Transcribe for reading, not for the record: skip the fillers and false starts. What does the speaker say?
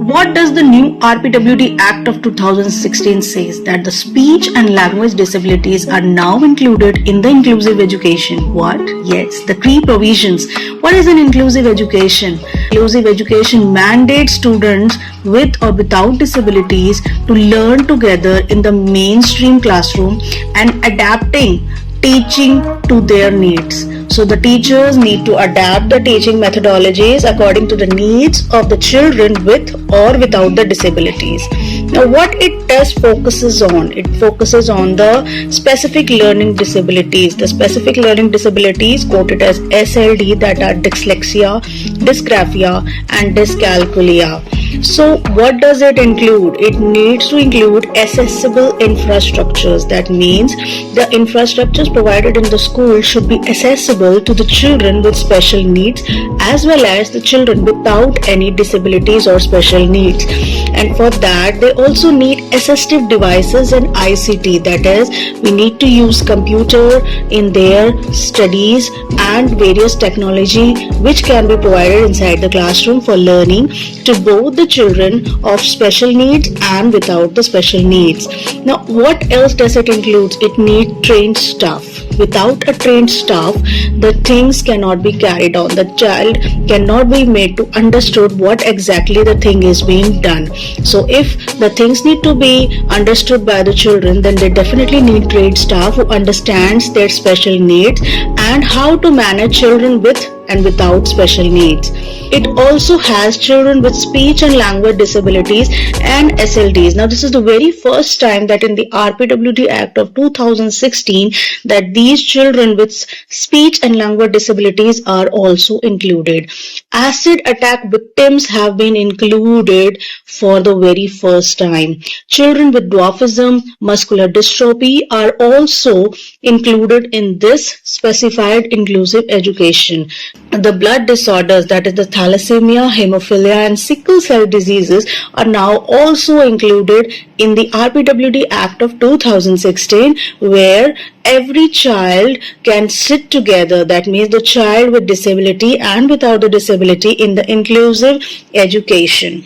what does the new RPWD Act of 2016 says? That the speech and language disabilities are now included in the inclusive education. What? Yes, the key provisions. What is an inclusive education? Inclusive education mandates students with or without disabilities to learn together in the mainstream classroom and adapting teaching to their needs. So the teachers need to adapt the teaching methodologies according to the needs of the children with or without the disabilities. Now what it does focuses on, it focuses on the specific learning disabilities. The specific learning disabilities quoted as SLD, that are dyslexia, dysgraphia and dyscalculia. So what does it include? It needs to include accessible infrastructures. That means the infrastructures provided in the school should be accessible to the children with special needs as well as the children without any disabilities or special needs. And for that they also need assistive devices and ICT, that is we need to use computer in their studies and various technology which can be provided inside the classroom for learning to both the children of special needs and without the special needs. Now what else does it include? It needs trained staff. Without a trained staff, the things cannot be carried on. The child cannot be made to understood what exactly the thing is being done. So if the things need to be understood by the children, then they definitely need trained staff who understands their special needs and how to manage children with and without special needs. It also has children with speech and language disabilities and SLDs. Now this is the very first time that in the RPWD Act of 2016 that these children with speech and language disabilities are also included. Acid attack victims have been included for the very first time. Children with dwarfism, muscular dystrophy are also included in this specified inclusive education. The blood disorders, that is the thalassemia, hemophilia and sickle cell diseases, are now also included in the RPWD Act of 2016, where every child can sit together. That means the child with disability and without the disability in the inclusive education.